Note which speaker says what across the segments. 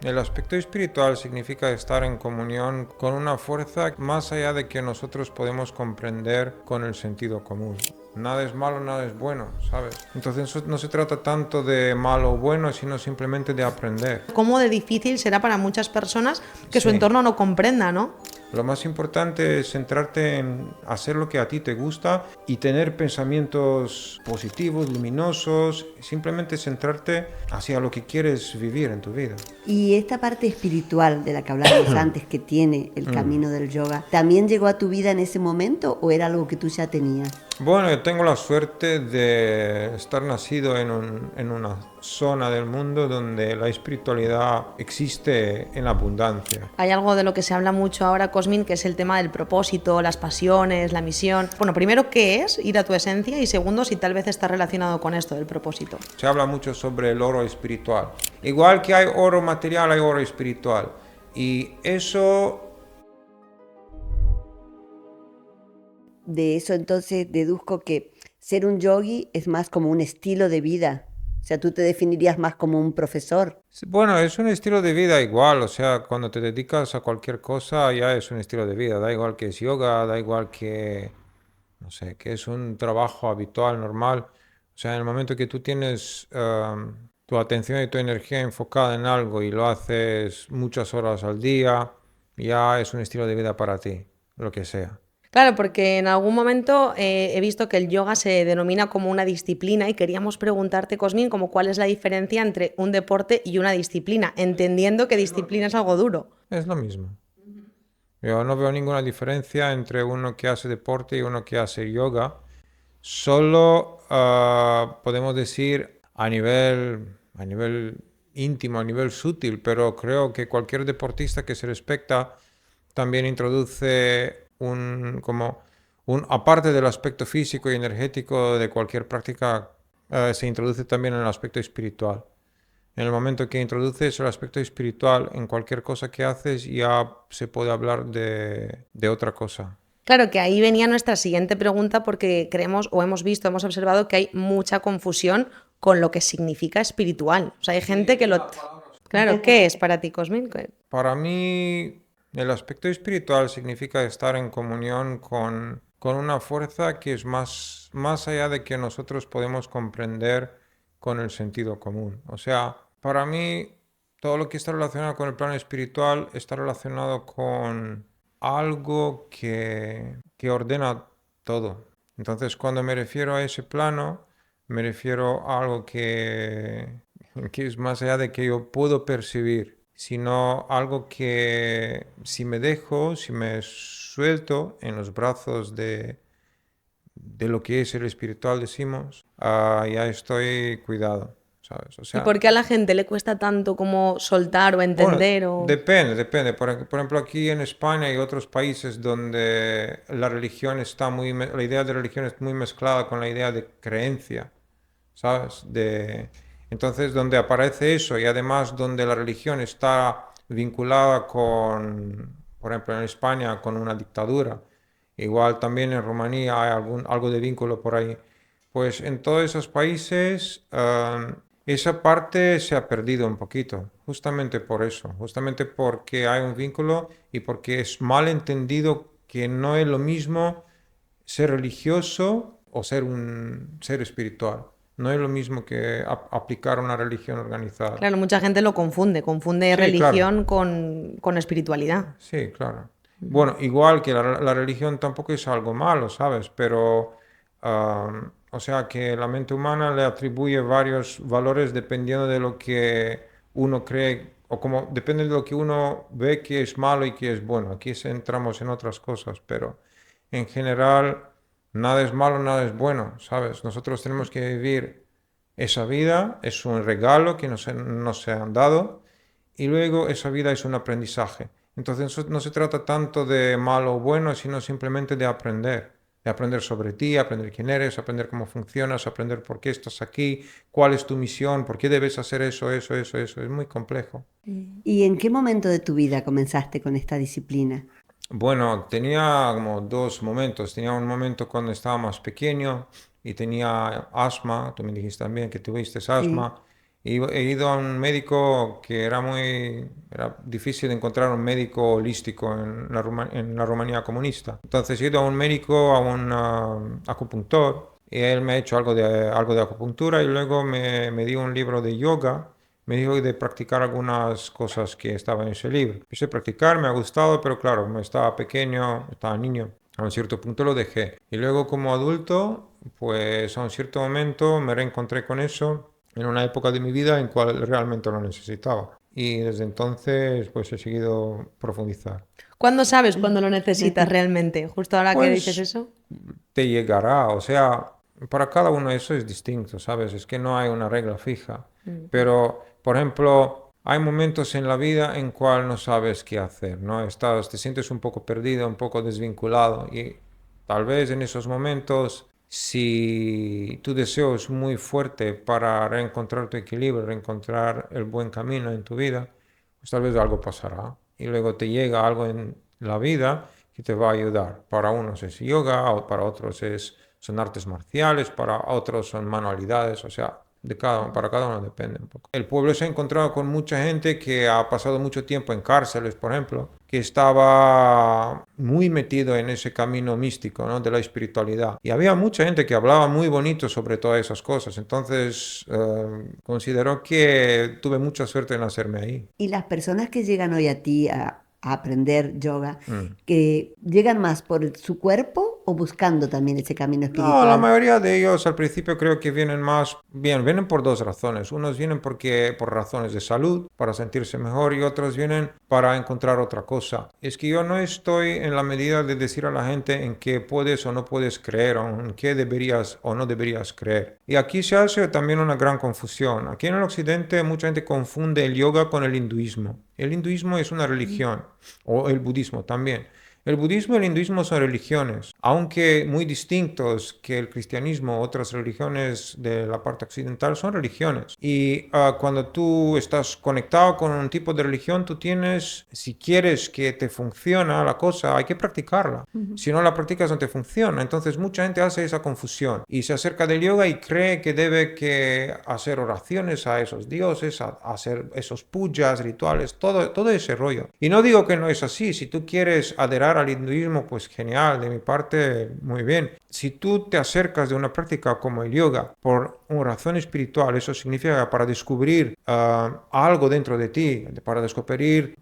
Speaker 1: El aspecto espiritual significa estar en comunión con una fuerza más allá de que nosotros podemos comprender con el sentido común. Nada es malo, nada es bueno, ¿sabes? Entonces no se trata tanto de malo o bueno, sino simplemente de aprender.
Speaker 2: Cómo de difícil será para muchas personas que su
Speaker 1: Sí.
Speaker 2: entorno no comprenda, ¿no?
Speaker 1: Lo más importante es centrarte en hacer lo que a ti te gusta y tener pensamientos positivos, luminosos, simplemente centrarte hacia lo que quieres vivir en tu vida.
Speaker 3: Y esta parte espiritual de la que hablábamos antes que tiene el camino del yoga, ¿también llegó a tu vida en ese momento o era algo que tú ya tenías?
Speaker 1: Bueno, yo tengo la suerte de estar nacido en una zona del mundo donde la espiritualidad existe en abundancia.
Speaker 2: Hay algo de lo que se habla mucho ahora, Cosmin, que es el tema del propósito, las pasiones, la misión. Bueno, primero, ¿qué es ir a tu esencia? Y segundo, si tal vez está relacionado con esto del propósito.
Speaker 1: Se habla mucho sobre el oro espiritual. Igual que hay oro material, hay oro espiritual. Y eso...
Speaker 3: De eso entonces deduzco que ser un yogi es más como un estilo de vida. O sea, tú te definirías más como un profesor.
Speaker 1: Bueno, es un estilo de vida igual, o sea, cuando te dedicas a cualquier cosa ya es un estilo de vida, da igual que es yoga, da igual que, no sé, que es un trabajo habitual, normal. O sea, en el momento que tú tienes tu atención y tu energía enfocada en algo y lo haces muchas horas al día, ya es un estilo de vida para ti, lo que sea.
Speaker 2: Claro, porque en algún momento he visto que el yoga se denomina como una disciplina y queríamos preguntarte, Cosmin, como cuál es la diferencia entre un deporte y una disciplina, entendiendo que disciplina es algo duro.
Speaker 1: Es lo mismo. Yo no veo ninguna diferencia entre uno que hace deporte y uno que hace yoga. Solo podemos decir a nivel íntimo, a nivel sutil, pero creo que cualquier deportista que se respeta también introduce aparte del aspecto físico y energético de cualquier práctica, se introduce también el aspecto espiritual. En el momento que introduces el aspecto espiritual en cualquier cosa que haces, ya se puede hablar de otra cosa.
Speaker 2: Claro que ahí venía nuestra siguiente pregunta porque creemos o hemos visto, hemos observado que hay mucha confusión con lo que significa espiritual. O sea, hay gente que lo... Claro, ¿qué es para ti, Cosmin?
Speaker 1: Para mí, el aspecto espiritual significa estar en comunión con una fuerza que es más allá de que nosotros podemos comprender con el sentido común. O sea, para mí, todo lo que está relacionado con el plano espiritual está relacionado con algo que ordena todo. Entonces, cuando me refiero a ese plano, me refiero a algo que es más allá de que yo puedo percibir, sino algo que si me dejo, si me suelto en los brazos de lo que es el espiritual, decimos, ya estoy cuidado, ¿sabes? O
Speaker 2: ¿Y
Speaker 1: sea,
Speaker 2: por qué a la gente le cuesta tanto como soltar o
Speaker 1: bueno,
Speaker 2: entender o...?
Speaker 1: depende. Por ejemplo, aquí en España y otros países donde la religión está la idea de religión es muy mezclada con la idea de creencia, ¿sabes? Entonces, donde aparece eso y además donde la religión está vinculada por ejemplo, en España con una dictadura, igual también en Rumanía hay algo de vínculo por ahí, pues en todos esos países esa parte se ha perdido un poquito, justamente por eso, justamente porque hay un vínculo y porque es mal entendido que no es lo mismo ser religioso o ser un ser espiritual. No es lo mismo que aplicar una religión organizada.
Speaker 2: Claro, mucha gente lo confunde
Speaker 1: Sí, claro.
Speaker 2: religión con espiritualidad.
Speaker 1: Sí, claro. Bueno, igual que la religión tampoco es algo malo, ¿sabes? Pero, o sea, que la mente humana le atribuye varios valores dependiendo de lo que uno cree, o como depende de lo que uno ve que es malo y que es bueno. Aquí entramos en otras cosas, pero en general nada es malo, nada es bueno, ¿sabes? Nosotros tenemos que vivir esa vida, es un regalo que nos se han dado y luego esa vida es un aprendizaje. Entonces no se trata tanto de malo o bueno, sino simplemente de aprender sobre ti, aprender quién eres, aprender cómo funcionas, aprender por qué estás aquí, cuál es tu misión, por qué debes hacer eso, eso, eso, eso. Es muy complejo.
Speaker 3: ¿Y en qué momento de tu vida comenzaste con esta disciplina?
Speaker 1: Bueno, tenía como dos momentos. Tenía un momento cuando estaba más pequeño y tenía asma. Tú me dijiste también que tuviste
Speaker 3: Sí.
Speaker 1: asma. Y he ido a un médico que era difícil encontrar un médico holístico en la Rumanía comunista. Entonces he ido a un médico, a un acupuntor, y él me ha hecho algo de acupuntura y luego me dio un libro de yoga. Me dijo de practicar algunas cosas que estaban en ese libro. Empecé a practicar, me ha gustado, pero claro, me estaba pequeño, estaba niño. A un cierto punto lo dejé. Y luego como adulto, pues a un cierto momento me reencontré con eso en una época de mi vida en cual realmente lo necesitaba. Y desde entonces, pues he seguido profundizar.
Speaker 2: ¿Cuándo sabes cuándo lo necesitas realmente? Justo ahora que dices
Speaker 1: Pues
Speaker 2: eso.
Speaker 1: te llegará, o sea, para cada uno eso es distinto, ¿sabes? Es que no hay una regla fija. Pero, por ejemplo, hay momentos en la vida en cual no sabes qué hacer, ¿no? Te sientes un poco perdido, un poco desvinculado y tal vez en esos momentos, si tu deseo es muy fuerte para reencontrar tu equilibrio, reencontrar el buen camino en tu vida, pues tal vez algo pasará y luego te llega algo en la vida que te va a ayudar. Para unos es yoga, o para otros son artes marciales, para otros son manualidades, o sea, para cada uno depende un poco. El pueblo se ha encontrado con mucha gente que ha pasado mucho tiempo en cárceles, por ejemplo, que estaba muy metido en ese camino místico, ¿no? De la espiritualidad. Y había mucha gente que hablaba muy bonito sobre todas esas cosas. Entonces, considero que tuve mucha suerte en nacerme ahí.
Speaker 3: Y las personas que llegan hoy a ti a aprender yoga,
Speaker 1: Mm.
Speaker 3: que llegan más por su cuerpo o buscando también ese camino
Speaker 1: No, la
Speaker 3: espiritual.
Speaker 1: mayoría de ellos al principio creo que vienen vienen por dos razones. Unos vienen por razones de salud, para sentirse mejor, y otros vienen para encontrar otra cosa. Es que yo no estoy en la medida de decir a la gente en qué puedes o no puedes creer, o en qué deberías o no deberías creer. Y aquí se hace también una gran confusión. Aquí en el occidente mucha gente confunde el yoga con el hinduismo. El hinduismo es una religión, o el budismo también. El budismo y el hinduismo son religiones, aunque muy distintos que el cristianismo, otras religiones de la parte occidental son religiones. Y cuando tú estás conectado con un tipo de religión, tú tienes, si quieres que te funcione la cosa, hay que practicarla. Si no la practicas, no te funciona. Entonces mucha gente hace esa confusión y se acerca del yoga y cree que debe que hacer oraciones a esos dioses, a hacer esos pujas, rituales, todo ese rollo. Y no digo que no es así. Si tú quieres adherar al hinduismo, pues genial, de mi parte, muy bien. Si tú te acercas de una práctica como el yoga por una razón espiritual, eso significa para descubrir algo dentro de ti, para descubrir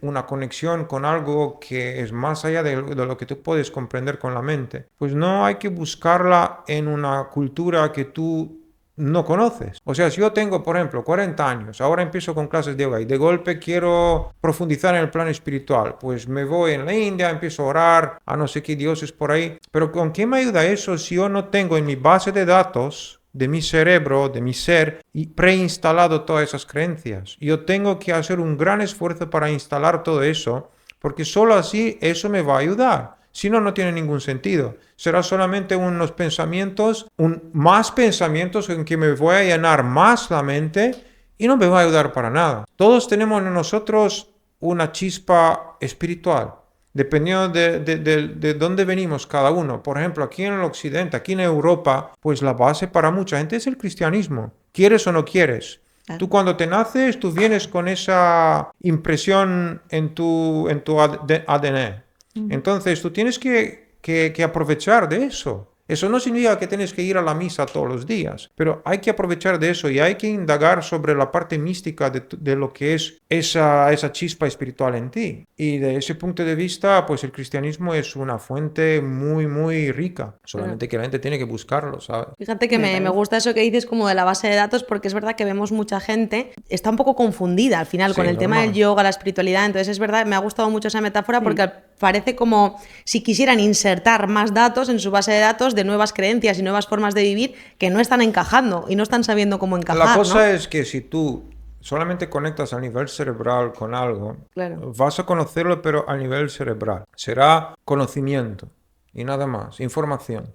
Speaker 1: una conexión con algo que es más allá de lo que tú puedes comprender con la mente. Pues no hay que buscarla en una cultura que tú no conoces. O sea, si yo tengo, por ejemplo, 40 años, ahora empiezo con clases de yoga y de golpe quiero profundizar en el plano espiritual, pues me voy en la India, empiezo a orar a no sé qué dioses por ahí. Pero ¿con qué me ayuda eso si yo no tengo en mi base de datos de mi cerebro, de mi ser, y preinstalado todas esas creencias? Yo tengo que hacer un gran esfuerzo para instalar todo eso, porque solo así eso me va a ayudar. Si no, no tiene ningún sentido. Será solamente unos pensamientos, más pensamientos en que me voy a llenar más la mente y no me va a ayudar para nada. Todos tenemos en nosotros una chispa espiritual, dependiendo de dónde venimos cada uno. Por ejemplo, aquí en el occidente, aquí en Europa, pues la base para mucha gente es el cristianismo. ¿Quieres o no quieres? Tú cuando te naces, tú vienes con esa impresión en tu ADN. Entonces tú tienes que aprovechar de eso. Eso no significa que tienes que ir a la misa todos los días, pero hay que aprovechar de eso y hay que indagar sobre la parte mística de lo que es esa chispa espiritual en ti. Y de ese punto de vista, pues el cristianismo es una fuente muy, muy rica. Solamente que la gente tiene que buscarlo, ¿sabes?
Speaker 2: Fíjate que me gusta eso que dices como de la base de datos, porque es verdad que vemos mucha gente, está un poco confundida al final con el tema del yoga, la espiritualidad. Entonces es verdad, me ha gustado mucho esa metáfora porque parece como si quisieran insertar más datos en su base de datos de nuevas creencias y nuevas formas de vivir que no están encajando y no están sabiendo cómo encajar.
Speaker 1: La cosa
Speaker 2: ¿no?
Speaker 1: es que si tú solamente conectas a nivel cerebral con algo,
Speaker 2: Claro.
Speaker 1: vas a conocerlo, pero a nivel cerebral. Será conocimiento y nada más, información.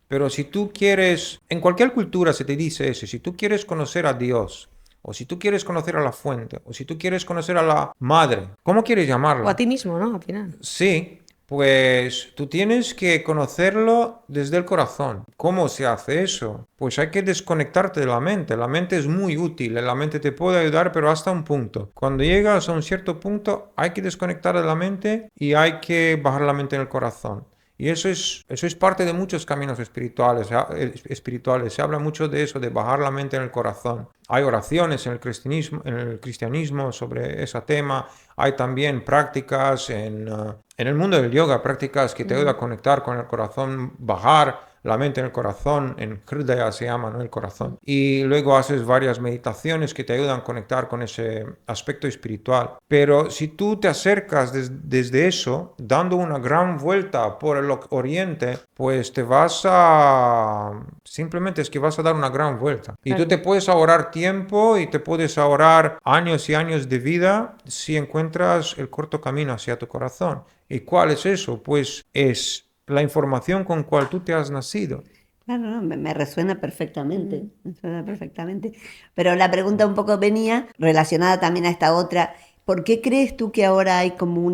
Speaker 1: Pero si tú quieres, en cualquier cultura se te dice eso, si tú quieres conocer a Dios, o si tú quieres conocer a la fuente, o si tú quieres conocer a la madre, ¿cómo quieres llamarla?
Speaker 2: O a ti mismo, ¿no? Al final.
Speaker 1: Sí, Pues tú tienes que conocerlo desde el corazón. ¿Cómo se hace eso? Pues hay que desconectarte de la mente. La mente es muy útil, la mente te puede ayudar, pero hasta un punto. Cuando llegas a un cierto punto, hay que desconectar de la mente y hay que bajar la mente en el corazón. Y eso es parte de muchos caminos espirituales. Se habla mucho de eso, de bajar la mente en el corazón. Hay oraciones en el cristianismo sobre ese tema. Hay también prácticas en el mundo del yoga, prácticas que te ayudan a conectar con el corazón, bajar la mente en el corazón, en Hridaya se llama, ¿no? El corazón. Y luego haces varias meditaciones que te ayudan a conectar con ese aspecto espiritual. Pero si tú te acercas desde eso, dando una gran vuelta por el oriente, pues simplemente es que vas a dar una gran vuelta. Y tú te puedes ahorrar tiempo y te puedes ahorrar años y años de vida si encuentras el corto camino hacia tu corazón. ¿Y cuál es eso? Pues es la información con cual tú te has nacido.
Speaker 3: Claro, no, me resuena perfectamente, me resuena perfectamente. Pero la pregunta un poco venía relacionada también a esta otra. ¿Por qué crees tú que ahora hay como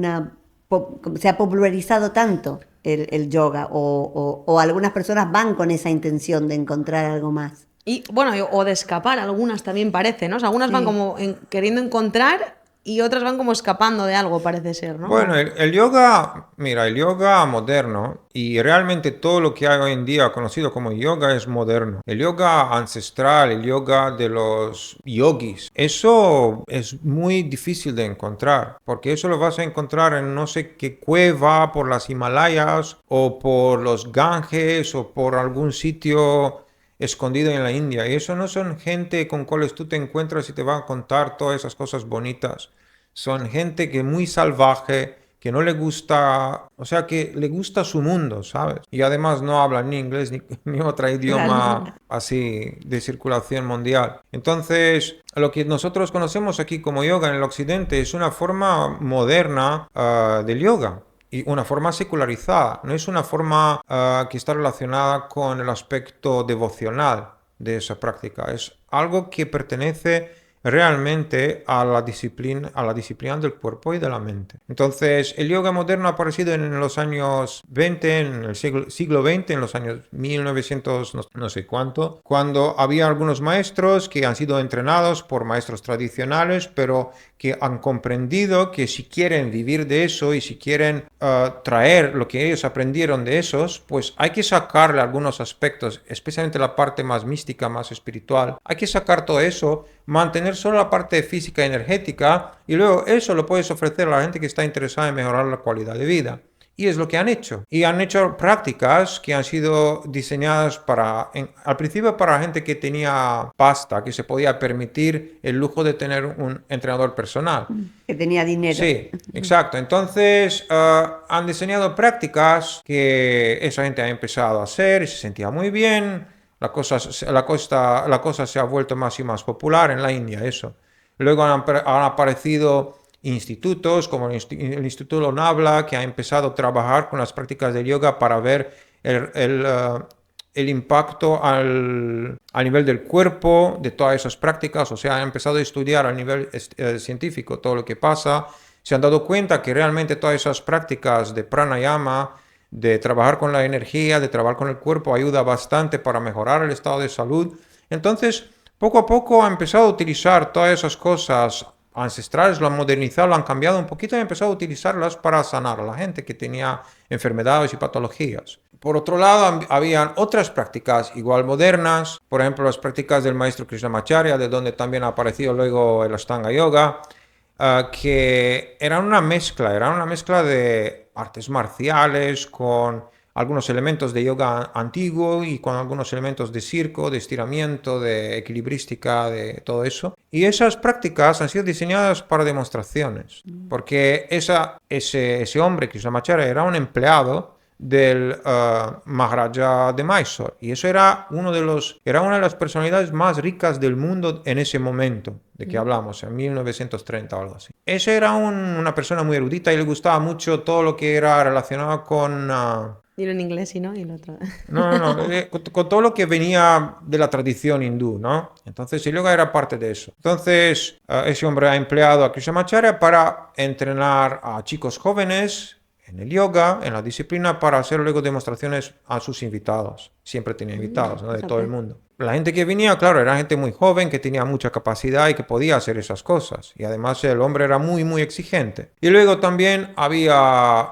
Speaker 3: se ha popularizado tanto el yoga? O algunas personas van con esa intención de encontrar algo más.
Speaker 2: Y bueno, o de escapar, algunas también parece, ¿no? O sea, algunas van como queriendo encontrar y otras van como escapando de algo, parece ser, ¿no?
Speaker 1: Bueno, el yoga, mira, el yoga moderno y realmente todo lo que hay hoy en día conocido como yoga es moderno. El yoga ancestral, el yoga de los yogis, eso es muy difícil de encontrar, porque eso lo vas a encontrar en no sé qué cueva por las Himalayas o por los Ganges o por algún sitio escondido en la India. Y eso no son gente con cuales tú te encuentras y te van a contar todas esas cosas bonitas. Son gente que es muy salvaje, que no le gusta, o sea, que le gusta su mundo, ¿sabes? Y además no hablan ni inglés ni otro idioma así de circulación mundial. Entonces, lo que nosotros conocemos aquí como yoga en el occidente es una forma moderna del yoga. Y una forma secularizada, no es una forma que está relacionada con el aspecto devocional de esa práctica, es algo que pertenece realmente a la disciplina del cuerpo y de la mente. Entonces, el yoga moderno ha aparecido en los años 20, en el siglo XX, en los años 1900, no sé cuánto, cuando había algunos maestros que han sido entrenados por maestros tradicionales, pero que han comprendido que si quieren vivir de eso y si quieren traer lo que ellos aprendieron de esos, pues hay que sacarle algunos aspectos, especialmente la parte más mística, más espiritual. Hay que sacar todo eso, mantener solo la parte física y energética y luego eso lo puedes ofrecer a la gente que está interesada en mejorar la calidad de vida. Y es lo que han hecho. Y han hecho prácticas que han sido diseñadas al principio para gente que tenía pasta, que se podía permitir el lujo de tener un entrenador personal.
Speaker 3: Que tenía dinero.
Speaker 1: Sí, exacto. Entonces han diseñado prácticas que esa gente ha empezado a hacer y se sentía muy bien. La cosa se ha vuelto más y más popular en la India, eso. Luego han aparecido institutos como el Instituto Lonavala, que ha empezado a trabajar con las prácticas de yoga para ver el impacto al nivel del cuerpo de todas esas prácticas. O sea, ha empezado a estudiar a nivel científico todo lo que pasa. Se han dado cuenta que realmente todas esas prácticas de pranayama, de trabajar con la energía, de trabajar con el cuerpo, ayuda bastante para mejorar el estado de salud. Entonces, poco a poco ha empezado a utilizar todas esas cosas ancestrales, lo han modernizado, lo han cambiado un poquito y han empezado a utilizarlas para sanar a la gente que tenía enfermedades y patologías. Por otro lado, habían otras prácticas igual modernas, por ejemplo, las prácticas del maestro Krishnamacharya, de donde también ha aparecido luego el Ashtanga Yoga, que eran una mezcla de artes marciales con algunos elementos de yoga antiguo y con algunos elementos de circo, de estiramiento, de equilibrística, de todo eso. Y esas prácticas han sido diseñadas para demostraciones, porque ese hombre, Krishnamacharya, era un empleado del Maharaja de Mysore, y eso era una de las personalidades más ricas del mundo en ese momento de que hablamos, en 1930 o algo así. Ese era una persona muy erudita y le gustaba mucho todo lo que era relacionado con...
Speaker 2: Dilo en inglés y no, y el otro.
Speaker 1: No, con todo lo que venía de la tradición hindú, ¿no? Entonces el yoga era parte de eso. Entonces ese hombre ha empleado a Krishnamacharya para entrenar a chicos jóvenes en el yoga, en la disciplina, para hacer luego demostraciones a sus invitados. Siempre tenía invitados, ¿no? De todo el mundo. La gente que venía, claro, era gente muy joven, que tenía mucha capacidad y que podía hacer esas cosas. Y además el hombre era muy, muy exigente. Y luego también había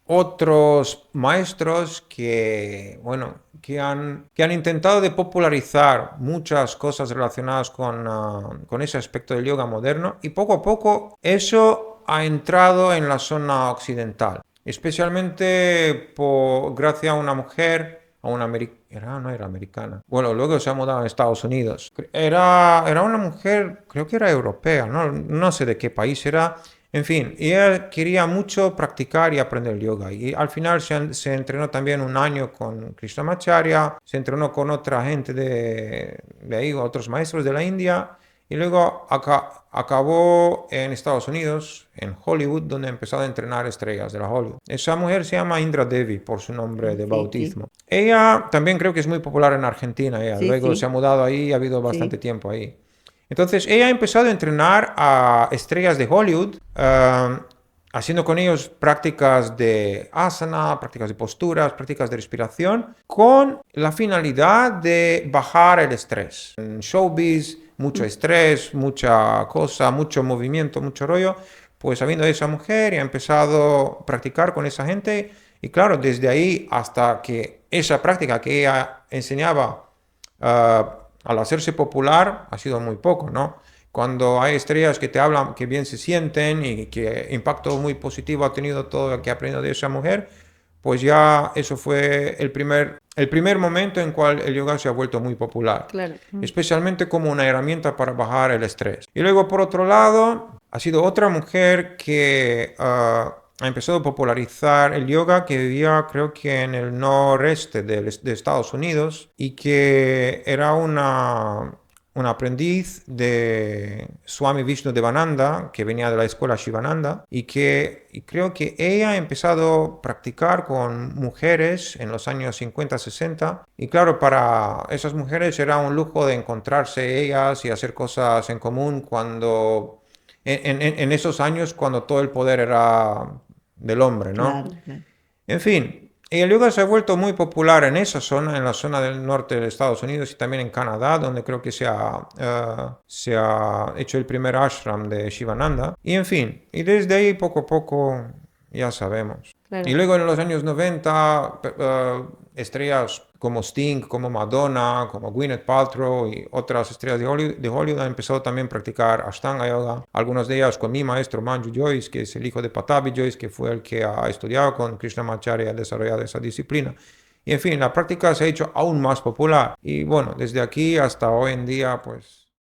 Speaker 1: otros maestros que, bueno, que han intentado de popularizar muchas cosas relacionadas con ese aspecto del yoga moderno, y poco a poco eso ha entrado en la zona occidental, especialmente gracias a una mujer, a una no era americana. Bueno, luego se ha mudado a Estados Unidos. Era una mujer, creo que era europea, no sé de qué país era. En fin, ella quería mucho practicar y aprender yoga, y al final se entrenó también un año con Krishnamacharya, se entrenó con otra gente de ahí, otros maestros de la India, y luego acabó en Estados Unidos, en Hollywood, donde empezó a entrenar estrellas de la Hollywood. Esa mujer se llama Indra Devi, por su nombre de bautismo. Sí. Ella también creo que es muy popular en Argentina, luego se ha mudado ahí y ha habido bastante tiempo ahí. Entonces ella ha empezado a entrenar a estrellas de Hollywood, haciendo con ellos prácticas de asana, prácticas de posturas, prácticas de respiración, con la finalidad de bajar el estrés. En showbiz, mucho estrés, mucha cosa, mucho movimiento, mucho rollo. Pues habiendo esa mujer, ha empezado a practicar con esa gente, y claro, desde ahí hasta que esa práctica que ella enseñaba al hacerse popular ha sido muy poco, ¿no? Cuando hay estrellas que te hablan, que bien se sienten y que impacto muy positivo ha tenido todo lo que ha aprendido de esa mujer, pues ya eso fue el primer momento en cual el yoga se ha vuelto muy popular.
Speaker 2: Claro.
Speaker 1: Especialmente como una herramienta para bajar el estrés. Y luego, por otro lado, ha sido otra mujer que ha empezado a popularizar el yoga, que vivía creo que en el noreste de Estados Unidos, y que era una aprendiz de Swami Vishnudevananda, que venía de la escuela Shivananda, y creo que ella ha empezado a practicar con mujeres en los años 50-60, y claro, para esas mujeres era un lujo de encontrarse ellas y hacer cosas en común cuando en esos años cuando todo el poder era del hombre, ¿no?
Speaker 3: Claro, claro.
Speaker 1: En fin, el yoga se ha vuelto muy popular en esa zona, en la zona del norte de Estados Unidos y también en Canadá, donde creo que se ha hecho el primer ashram de Shivananda. Y en fin, y desde ahí poco a poco ya sabemos.
Speaker 2: Claro.
Speaker 1: Y luego en los años 90, estrellas como Sting, como Madonna, como Gwyneth Paltrow y otras estrellas de Hollywood han empezado también a practicar Ashtanga Yoga. Algunas de ellas con mi maestro Manju Joyce, que es el hijo de Patabi Joyce, que fue el que ha estudiado con Krishnamacharya y ha desarrollado esa disciplina. Y en fin, la práctica se ha hecho aún más popular. Y bueno, desde aquí hasta hoy en día, pues